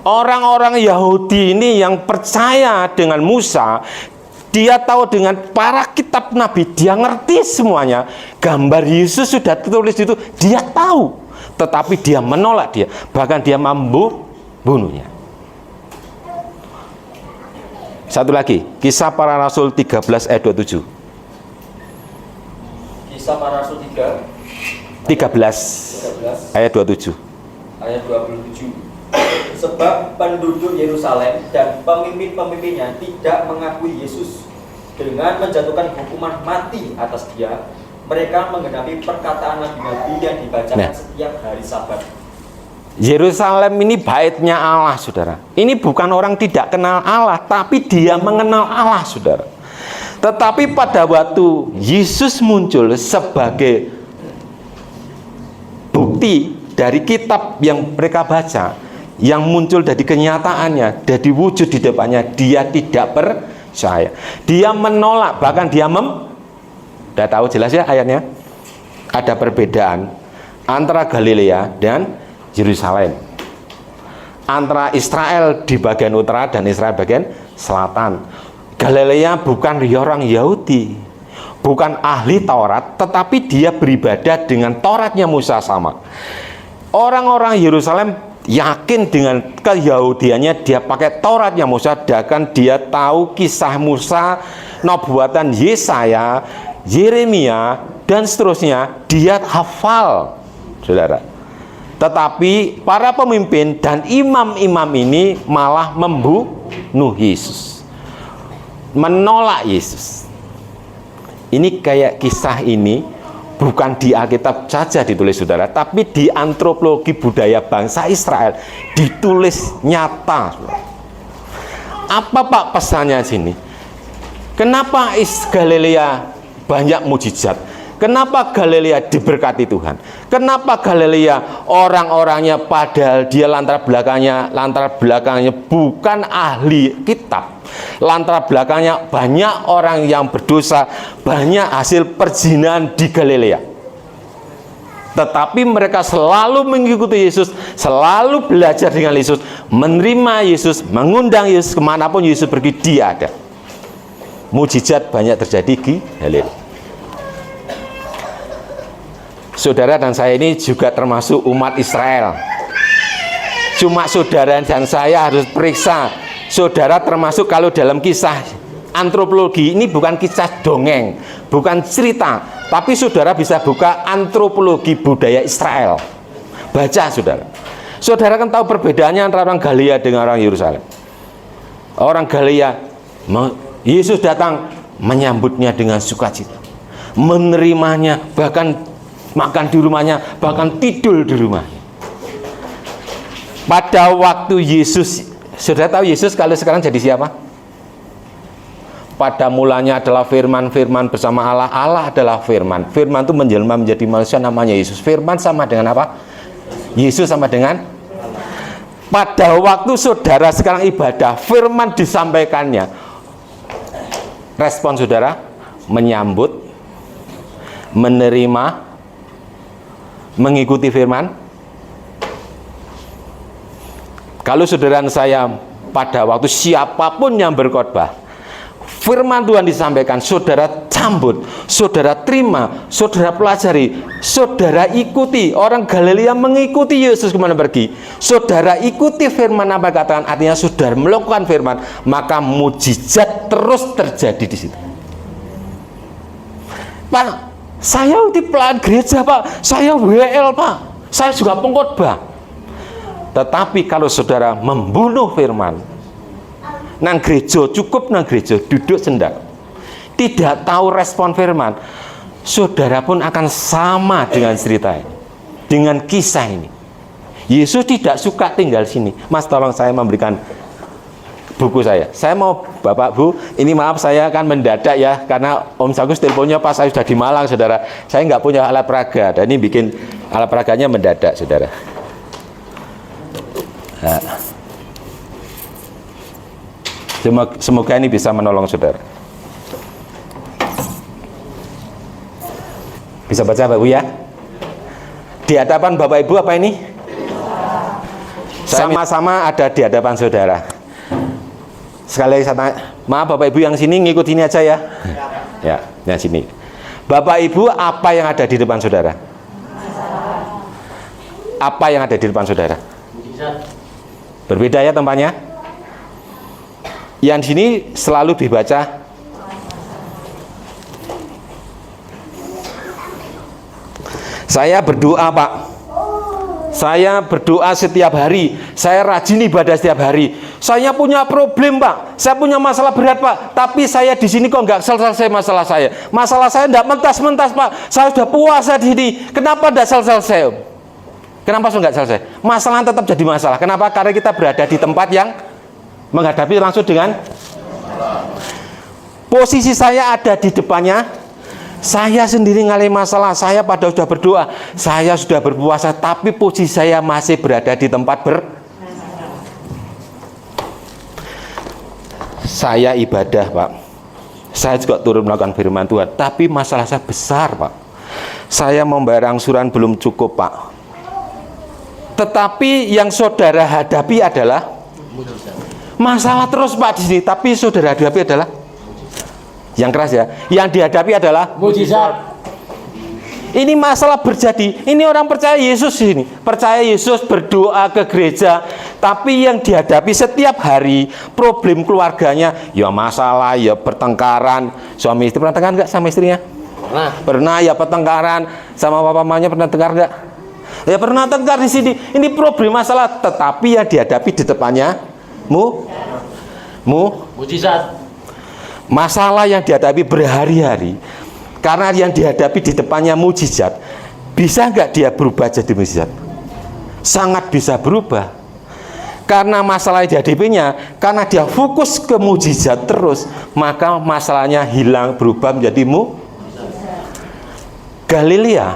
Orang-orang Yahudi ini yang percaya dengan Musa, dia tahu dengan para kitab Nabi, dia ngerti semuanya. Gambar Yesus sudah tertulis itu, dia tahu. Tetapi dia menolak dia, bahkan dia membunuhnya. Satu lagi, Kisah Para Rasul 13 ayat 27. Kisah Para Rasul 13 ayat 27. Ayat 27. Sebab penduduk Yerusalem dan pemimpin-pemimpinnya tidak mengakui Yesus. Dengan menjatuhkan hukuman mati atas dia, mereka menggenapi perkataan nabi-nabi yang dibacakan setiap hari Sabat. Yerusalem ini baitnya Allah, saudara. Ini bukan orang tidak kenal Allah, tapi dia mengenal Allah, saudara. Tetapi pada waktu Yesus muncul sebagai bukti dari kitab yang mereka baca, yang muncul dari kenyataannya, dari wujud di depannya, dia tidak percaya. Dia menolak, bahkan dia udah tahu jelas ya ayatnya. Ada perbedaan antara Galilea dan Yerusalem, antara Israel di bagian utara dan Israel bagian selatan. Galilea bukan orang Yahudi, bukan ahli Taurat, tetapi dia beribadah dengan Tauratnya Musa sama. Orang-orang Yerusalem yakin dengan keyahudiannya, dia pakai Tauratnya Musa, dan dia tahu kisah Musa, nubuatan Yesaya, Yeremia, dan seterusnya, dia hafal, saudara. Tetapi para pemimpin dan imam-imam ini malah membunuh Yesus, menolak Yesus. Ini kayak kisah ini bukan di Alkitab saja ditulis, saudara, tapi di antropologi budaya bangsa Israel ditulis nyata. Apa Pak pesannya sini? Kenapa Galilea banyak mujizat? Kenapa Galilea diberkati Tuhan? Kenapa Galilea orang-orangnya padahal dia latar belakangnya bukan ahli kitab, latar belakangnya banyak orang yang berdosa, banyak hasil perzinahan di Galilea. Tetapi mereka selalu mengikuti Yesus, selalu belajar dengan Yesus, menerima Yesus, mengundang Yesus, kemanapun Yesus pergi dia ada. Mujizat banyak terjadi di Galilea. Saudara dan saya ini juga termasuk umat Israel. Cuma saudara dan saya harus periksa. Saudara termasuk kalau dalam kisah antropologi ini bukan kisah dongeng, bukan cerita, tapi saudara bisa buka antropologi budaya Israel. Baca saudara. Saudara kan tahu perbedaannya antara orang Galilea dengan orang Yerusalem. Orang Galilea, Yesus datang menyambutnya dengan sukacita, menerimanya, bahkan makan di rumahnya, bahkan tidur di rumahnya. Pada waktu Yesus, sudah tahu Yesus kalau sekarang jadi siapa? Pada mulanya adalah firman, firman bersama Allah, Allah adalah firman. Firman itu menjelma menjadi manusia, namanya Yesus. Firman sama dengan apa? Yesus sama dengan. Pada waktu saudara sekarang ibadah, firman disampaikannya. Respon saudara, menyambut, menerima, mengikuti firman. Kalau saudara saya pada waktu siapapun yang berkhotbah, firman Tuhan disampaikan, saudara sambut, saudara terima, saudara pelajari, saudara ikuti. Orang Galilea mengikuti Yesus kemana pergi, saudara ikuti firman apa katakan, artinya saudara melakukan firman, maka mujizat terus terjadi di situ. Pak, saya di pelayan gereja Pak, saya WL Pak, saya juga pengkhotbah. Tetapi kalau saudara membunuh firman, nang gereja, cukup nang gereja, duduk sendak, tidak tahu respon firman, saudara pun akan sama dengan cerita ini, dengan kisah ini. Yesus tidak suka tinggal sini. Mas, tolong saya memberikan buku saya. Saya mau Bapak Bu, ini maaf saya akan mendadak ya, karena Om Sagus teleponnya pas saya sudah di Malang, saudara. Saya nggak punya alat peraga, dan ini bikin alat peraganya mendadak, saudara. Nah. Semoga ini bisa menolong saudara. Bisa baca Bapak Bu ya? Di hadapan Bapak Ibu apa ini? Sama-sama ada di hadapan saudara. Sekali lagi saya tanya, maaf Bapak Ibu yang sini ngikut ini aja ya. Ya, yang sini. Bapak Ibu, apa yang ada di depan saudara? Apa yang ada di depan saudara? Berbeda ya tempatnya. Yang sini selalu dibaca saya berdoa, Pak. Saya berdoa setiap hari. Saya rajin ibadah setiap hari. Saya punya problem, Pak. Saya punya masalah berat, Pak. Tapi saya di sini kok nggak selesai masalah saya. Masalah saya nggak mentas-mentas, Pak. Saya sudah puasa di sini. Kenapa nggak selesai? Kenapa nggak selesai? Masalah tetap jadi masalah. Kenapa? Karena kita berada di tempat yang menghadapi langsung dengan posisi saya ada di depannya. Saya sendiri ngalami masalah, saya pada sudah berdoa, saya sudah berpuasa, tapi posisi saya masih berada di tempat Saya ibadah, Pak. Saya juga turun melakukan firman Tuhan, tapi masalah saya besar, Pak. Saya membayar angsuran belum cukup, Pak. Tetapi yang saudara hadapi adalah masalah terus, Pak, di sini. Tapi saudara hadapi adalah yang keras ya. Yang dihadapi adalah mujizat. Ini masalah berjadi. Ini orang percaya Yesus ini. Percaya Yesus, berdoa ke gereja. Tapi yang dihadapi setiap hari problem keluarganya, ya masalah, ya pertengkaran. Suami istri pernah tengkar nggak sama istrinya? Pernah ya pertengkaran. Sama papa mamanya pernah tengkar nggak? Ya pernah tengkar di sini. Ini problem masalah. Tetapi yang dihadapi di depannya Mujizat. Masalah yang dihadapi berhari-hari. Karena yang dihadapi di depannya mujizat. Bisa nggak dia berubah jadi mujizat? Sangat bisa berubah. Karena masalah yang dihadapinya, karena dia fokus ke mujizat terus, maka masalahnya hilang, berubah menjadi Galilea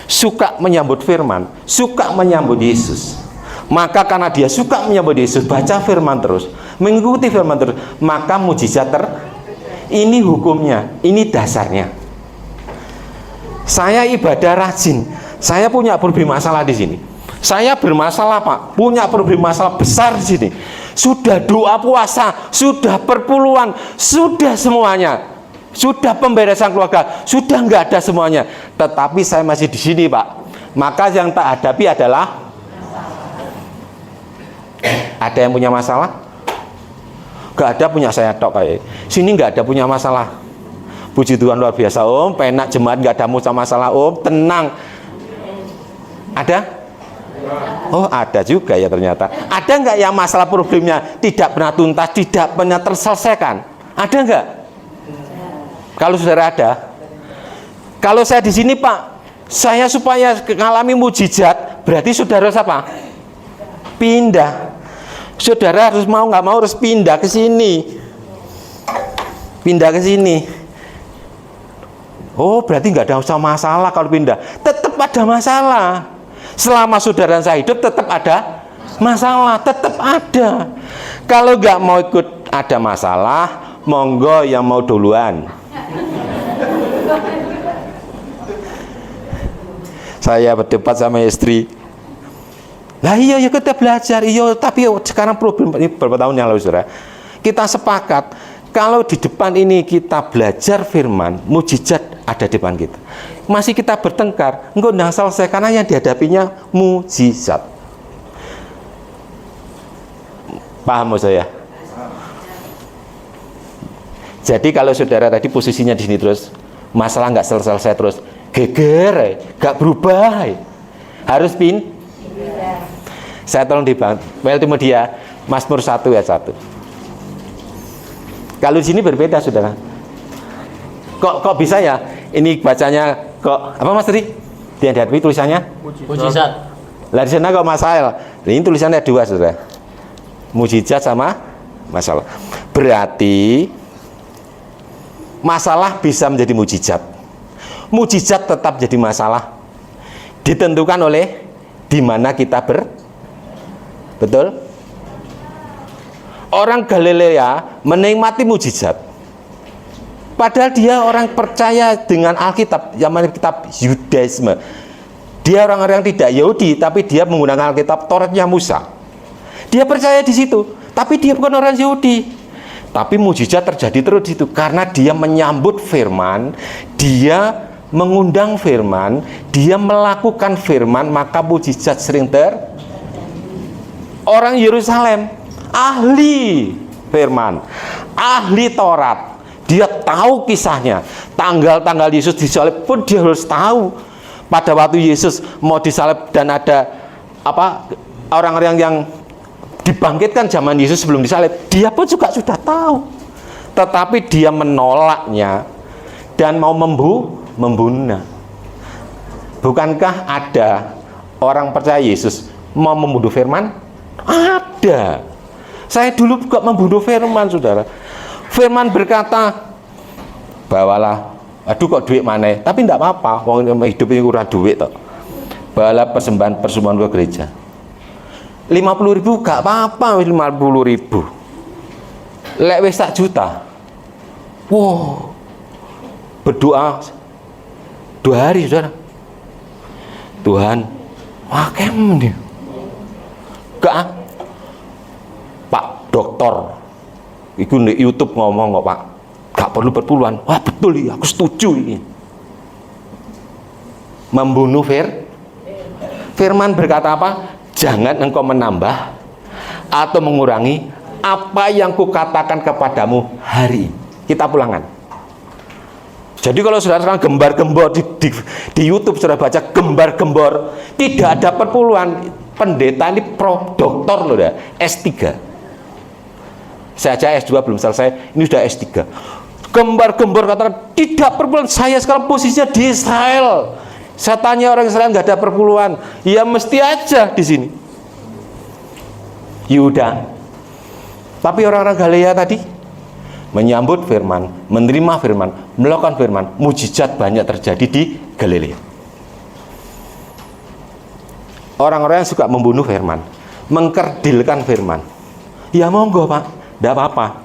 suka menyambut firman, suka menyambut Yesus. Maka karena dia suka menyambut Yesus, baca firman terus, mengikuti firman terus, maka mujizat ini hukumnya, ini dasarnya. Saya ibadah rajin, saya punya problem masalah di sini. Saya bermasalah, Pak, punya problem masalah besar di sini. Sudah doa puasa, sudah perpuluhan, sudah semuanya, sudah pemberesan keluarga, sudah nggak ada semuanya. Tetapi saya masih di sini, Pak. Maka yang tak hadapi adalah ada yang punya masalah? Gak ada, punya saya tok kayak. Sini gak ada punya masalah. Puji Tuhan luar biasa, Om. Penak jemaat gak ada masalah, Om. Tenang. Ada? Oh, ada juga ya ternyata. Ada nggak yang masalah problemnya tidak pernah tuntas, tidak pernah terselesaikan? Ada nggak? Kalau saudara ada. Kalau saya di sini, Pak, saya supaya mengalami mujizat, berarti saudara harus apa? Pindah. Saudara harus mau nggak mau harus pindah ke sini. Pindah ke sini. Oh, berarti nggak ada masalah kalau pindah. Tetap ada masalah. Selama saudara saya hidup tetap ada masalah, tetap ada. Kalau nggak mau ikut ada masalah, monggo yang mau duluan. Saya berdebat sama istri. Lah iya ya kita belajar, iya tapi sekarang problem ini beberapa tahun yang lalu saudara. Kita sepakat kalau di depan ini kita belajar firman, mujizat ada di depan kita. Masih kita bertengkar, enggak nggak selesai karena yang dihadapinya mujizat. Paham maksud saya? Jadi kalau saudara tadi posisinya di sini terus, masalah nggak selesai terus, geger, nggak berubah, harus Saya tolong dibantu. Multimedia Mazmur 1 ayat 1. Kalau di sini berbeda, saudara. Kok bisa ya? Ini bacanya kok apa Mas Tri? Dia hadapi tulisannya Mujizat. Lah di sana kok masalah. Ini tulisannya dua, saudara. Mujizat sama masalah. Berarti masalah bisa menjadi mujizat. Mujizat tetap jadi masalah. Ditentukan oleh di mana kita Betul? Orang Galilea menikmati mujizat. Padahal dia orang percaya dengan Alkitab, yang mana kitab Yudaisme. Dia orang-orang yang tidak Yahudi, tapi dia menggunakan Alkitab Tauratnya Musa. Dia percaya di situ, tapi dia bukan orang Yahudi. Tapi mujizat terjadi terus di situ karena dia menyambut firman, dia mengundang firman, dia melakukan firman, maka mujizat sering orang Yerusalem ahli firman, ahli Taurat, dia tahu kisahnya, tanggal-tanggal Yesus disalib pun dia harus tahu. Pada waktu Yesus mau disalib dan ada orang-orang yang dibangkitkan zaman Yesus sebelum disalib, dia pun juga sudah tahu, tetapi dia menolaknya dan mau membunuh. Bukankah ada orang percaya Yesus mau membunuh firman? Ada. Saya dulu juga membunuh firman, saudara. Firman berkata, bawalah, aduh kok duit mana? Tapi tidak apa-apa, wong hidup ini kurang duit toh. Bawalah persembahan ke gereja. 50.000 gak apa-apa, 50.000. Lek wis 1 juta. Wow. Berdoa 2 hari, saudara. Tuhan, wakem nih. Gak, Pak Doktor, itu di YouTube ngomong kok Pak, gak perlu berpuluhan. Wah betul ya, aku setuju ini. Membunuh firman berkata apa? Jangan engkau menambah atau mengurangi apa yang kukatakan kepadamu hari ini. Kita pulangan. Jadi kalau saudara sekarang gembar-gembor di YouTube, saudara baca gembar-gembor, tidak ada perpuluhan. Pendeta ini doktor loh, S3. Saya aja S2 belum selesai, ini sudah S3. Gembar-gembor katakan tidak perpuluhan. Saya sekarang posisinya di Israel. Saya tanya orang Israel nggak ada perpuluhan, ya mesti aja di sini. Yuda. Tapi orang-orang Galilea tadi menyambut firman, menerima firman, melakukan firman, mujizat banyak terjadi di Galilea. Orang-orang yang suka membunuh firman, mengkerdilkan firman, ya monggo Pak, tidak apa-apa.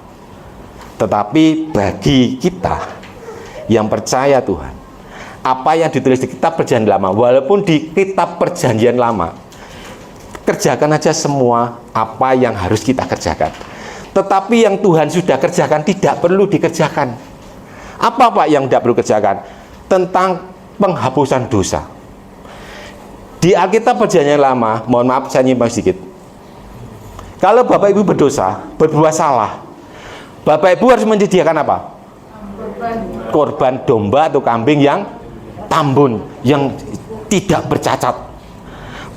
Tetapi bagi kita yang percaya Tuhan, apa yang ditulis di kitab perjanjian lama, walaupun di kitab perjanjian lama, kerjakan aja semua apa yang harus kita kerjakan. Tetapi yang Tuhan sudah kerjakan tidak perlu dikerjakan. Apa Pak yang tidak perlu kerjakan? Tentang penghapusan dosa. Di Alkitab perjanjian lama, mohon maaf saya nyimpang sedikit. Kalau Bapak Ibu berdosa, berbuat salah, Bapak Ibu harus menyediakan apa? Korban domba atau kambing yang tambun, yang tidak bercacat.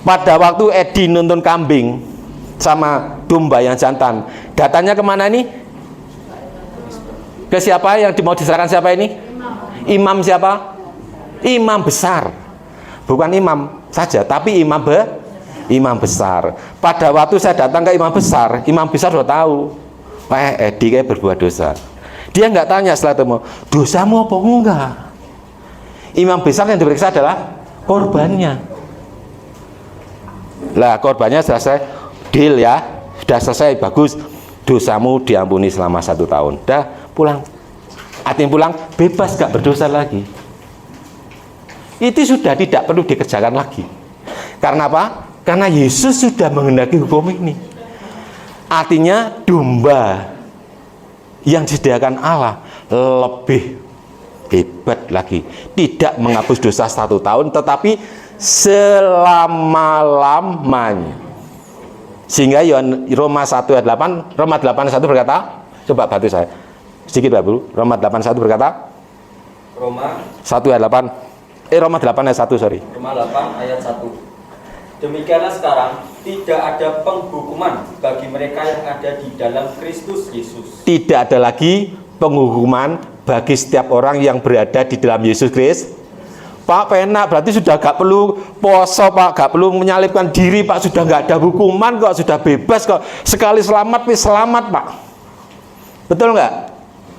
Pada waktu Edi nonton kambing sama domba yang jantan, datanya kemana nih? Ke siapa yang mau diserahkan siapa ini? Imam siapa? Imam besar. Bukan imam saja, tapi imam besar. Pada waktu saya datang ke imam besar sudah tahu, Pak Edi kayak berbuat dosa. Dia nggak tanya setelah itu, dosamu apa enggak? Imam besar yang diperiksa adalah korbannya. Lah korbannya selesai, deal ya, sudah selesai, bagus, dosamu diampuni selama 1 tahun. Dah pulang. Artinya pulang bebas, gak berdosa lagi. Itu sudah tidak perlu dikerjakan lagi. Karena apa? Karena Yesus sudah menghendaki hukum ini. Artinya domba yang disediakan Allah lebih hebat lagi, tidak menghapus dosa 1 tahun, tetapi selama-lamanya. Sehingga Roma 1 ayat 8, Roma 8 1 berkata, coba bantu saya sedikit Bapak, Roma 8 1 berkata, Roma 1 ayat 8, Roma 8 ayat 1, sorry. Roma 8 ayat 1. Demikianlah sekarang tidak ada penghukuman bagi mereka yang ada di dalam Kristus Yesus. Tidak ada lagi penghukuman bagi setiap orang yang berada di dalam Yesus Kristus. Pak, penak, berarti sudah gak perlu poso Pak, gak perlu menyalibkan diri Pak, sudah gak ada hukuman kok, sudah bebas kok. Sekali selamat, wis selamat Pak. Betul nggak?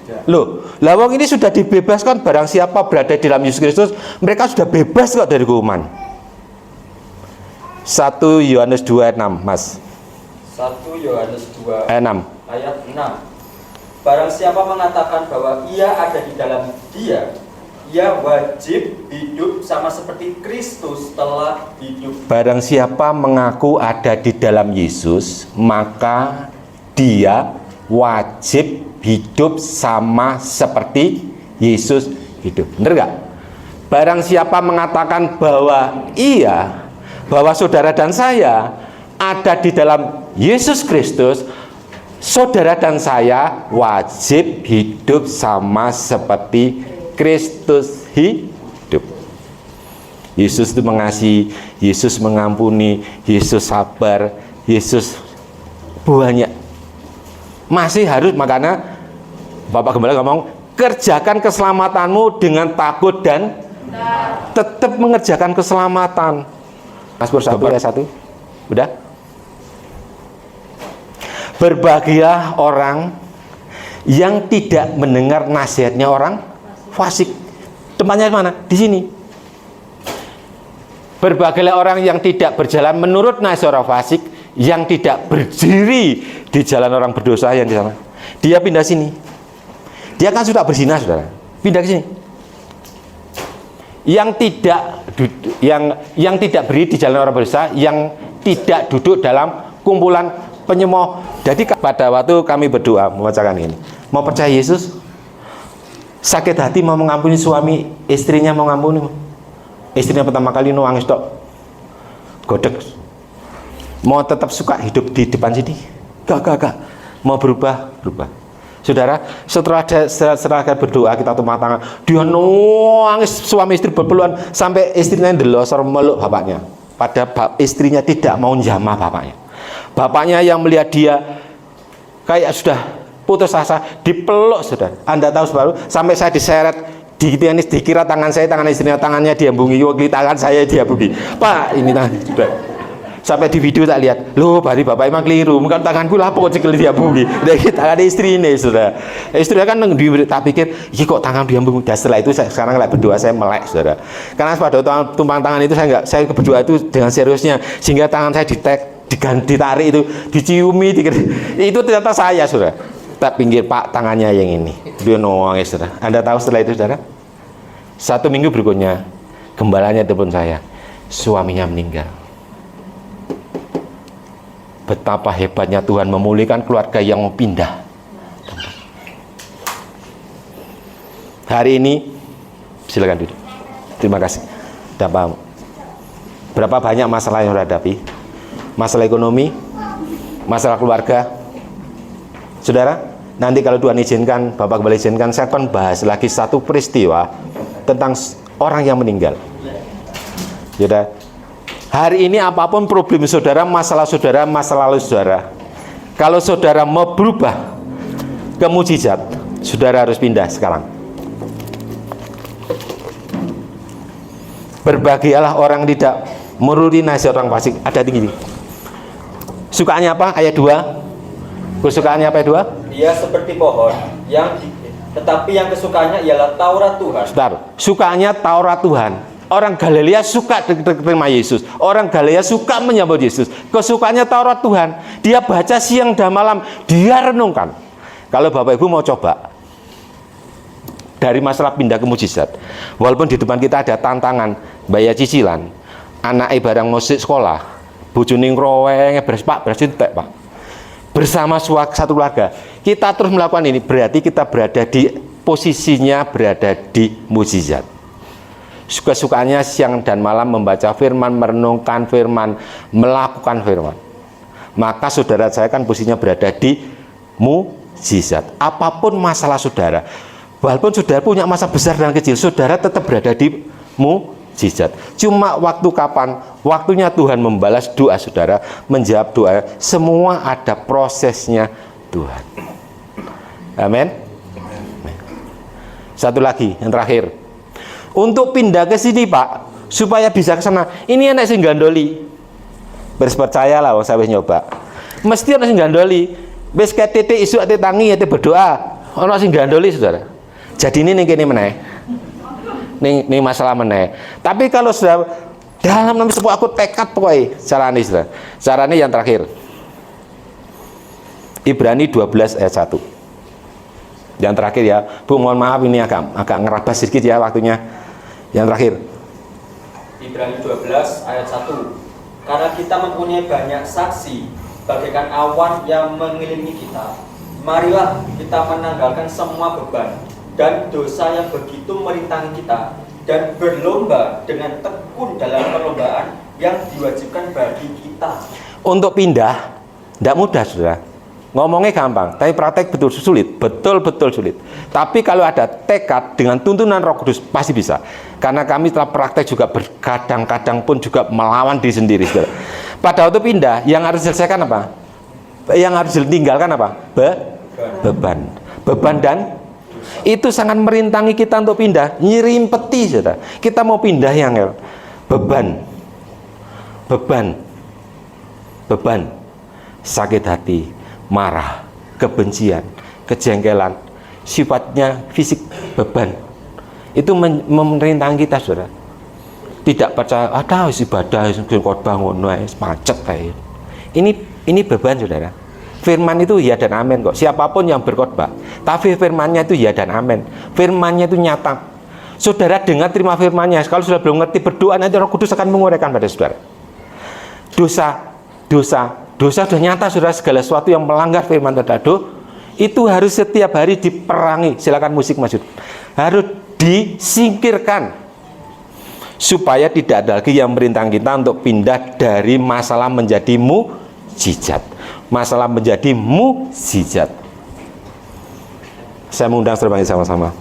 Ya. Loh, lawang ini sudah dibebaskan, barang siapa berada di dalam Yesus Kristus, mereka sudah bebas kok dari hukuman. 1 Yohanes 2 ayat 6, Mas. 1 Yohanes 2 ayat 6. Ayat 6. Barang siapa mengatakan bahwa ia ada di dalam Dia, ia wajib hidup sama seperti Kristus telah hidup. Barang siapa mengaku ada di dalam Yesus, maka dia wajib hidup sama seperti Yesus hidup. Benar gak? Barang siapa mengatakan bahwa bahwa saudara dan saya ada di dalam Yesus Kristus, saudara dan saya wajib hidup sama seperti Kristus hidup. Yesus itu mengasihi, Yesus mengampuni, Yesus sabar, Yesus banyak. Masih harus, makanya Bapak Gembala ngomong, kerjakan keselamatanmu dengan takut dan tetap mengerjakan keselamatan. Mazmur 1 ayat 1. Udah? Berbahagialah orang yang tidak mendengar nasihatnya orang fasik. Tempatnya mana? Di sini. Berbahagialah orang yang tidak berjalan menurut nasihat orang fasik, yang tidak berdiri di jalan orang berdosa yang di sana. Dia pindah sini. Dia kan sudah berzina, saudara. Pindah ke sini. Yang tidak berdiri di jalan orang berdosa, yang tidak duduk dalam kumpulan penyemooh. Jadi pada waktu kami berdoa membacakan ini, mau percaya Yesus, sakit hati mau mengampuni suami, istrinya mau mengampuni, istrinya pertama kali nangis tok, godek, mau tetap suka hidup di depan sini, gak, mau berubah. Saudara, setelah berdoa, kita tumpang tangan, dia nangis, suami istri berpelukan sampai istrinya delosor meluk bapaknya. Padahal istrinya tidak mau jamah bapaknya. Bapaknya yang melihat dia kayak sudah putus asa, dipeluk, saudara. Anda tahu sebab sampai saya diseret, dikira tangan saya, tangan istrinya, tangannya diambungi, tangan saya diambungi. Pak, ini tangan, sampai di video tak lihat, loh, bari bapak emang keliru, bukan tanganku lah, pokoknya keliru diambungi. Dari tangan istri ini, saudara. Istrinya kan tak pikir, ini kok tangan diambungi. Dan setelah itu sekarang lagi berdoa, saya melek, saudara. Karena pada tumpang tangan itu saya berdoa itu dengan seriusnya, sehingga tangan saya ditarik itu, diciumi, itu ternyata saya, saudara. Tak pinggir, Pak, tangannya yang ini. Dia nangis, saudara. Anda tahu setelah itu, saudara? 1 minggu berikutnya, gembalanya telepon saya, suaminya meninggal. Betapa hebatnya Tuhan memulihkan keluarga yang mau pindah. Hari ini, silakan duduk. Terima kasih. Dapat berapa banyak masalah yang dihadapi? Masalah ekonomi, masalah keluarga. Saudara, nanti kalau Tuhan izinkan, Bapak kembali izinkan, saya akan bahas lagi satu peristiwa tentang orang yang meninggal. Saudara, hari ini apapun problem saudara, masalah lalu saudara, kalau saudara mau berubah ke mukjizat, saudara harus pindah sekarang. Berbahagialah orang tidak menuruti nasihat orang fasik. Ada tinggi. Sukaannya apa? Ayat 2. Kesukaannya apa ayat 2? Dia seperti pohon tetapi yang kesukaannya ialah Taurat Tuhan. Sebentar. Sukaannya Taurat Tuhan. Orang Galilea suka terima Yesus. Orang Galilea suka menyambut Yesus. Kesukaannya Taurat Tuhan. Dia baca siang dan malam. Dia renungkan. Kalau Bapak Ibu mau coba dari masalah pindah ke mukjizat, walaupun di depan kita ada tantangan bayar cicilan, anak barang musik sekolah, bojone ngroweng beres entek, Pak. Bersama satu keluarga, kita terus melakukan ini, berarti kita berada di posisinya berada di mukjizat. Suka-sukanya siang dan malam membaca firman, merenungkan firman, melakukan firman. Maka saudara saya kan posisinya berada di mukjizat. Apapun masalah saudara, walaupun saudara punya masalah besar dan kecil, saudara tetap berada di mukjizat. Cuma waktu kapan? Waktunya Tuhan membalas doa saudara, menjawab doa. Semua ada prosesnya Tuhan. Amin. Satu lagi, yang terakhir. Untuk pindah ke sini, Pak, supaya bisa ke sana. Ini enak sing gandoli. Percayalah, saya wis nyoba. Mesti ana sing gandoli. Wis ke titik isu ate tangi ate berdoa. Ana sing gandoli, saudara. Jadi ini ning kene meneh. Ning masalah meneh. Tapi kalau sudah dalam nama sebuah aku tekad pokoknya carane, saudara. Carane yang terakhir. Ibrani 12 ayat 1. Yang terakhir ya, Bu, mohon maaf ini agak ngerabas sedikit ya waktunya. Yang terakhir. Ibrani 12 ayat 1. Karena kita mempunyai banyak saksi bagaikan awan yang mengelilingi kita, marilah kita menanggalkan semua beban dan dosa yang begitu merintangi kita, dan berlomba dengan tekun dalam perlombaan yang diwajibkan bagi kita. Untuk pindah tidak mudah, saudara. Ngomongnya gampang, tapi praktek betul sulit, betul-betul sulit. Tapi kalau ada tekad dengan tuntunan Roh Kudus pasti bisa. Karena kami telah praktek juga berkadang-kadang pun juga melawan diri sendiri, saudara. Pada waktu pindah, yang harus diselesaikan apa? Yang harus ditinggalkan apa? Beban. Beban dan itu sangat merintangi kita untuk pindah, nyirimpeti, saudara. Kita mau pindah yang beban, sakit hati, marah, kebencian, kejengkelan, sifatnya fisik, beban. Itu merintangi kita, saudara. Tidak percaya, ada ibadah, khotbah ngono macet kayak. Ini beban, saudara. Firman itu ya dan amin kok. Siapapun yang berkhotbah, tapi firmannya itu ya dan amin. Firmannya itu nyata. Saudara dengar, terima firmannya. Kalau sudah belum ngerti, berdoa, nanti Roh Kudus akan menguraikan pada saudara. Dosa sudah nyata, saudara. Segala sesuatu yang melanggar firman terdado itu harus setiap hari diperangi. Silakan musik masuk. Harus disingkirkan supaya tidak ada lagi yang merintang kita untuk pindah dari masalah menjadi mukjizat. Masalah menjadi mukjizat. Saya mengundang saudara sama-sama.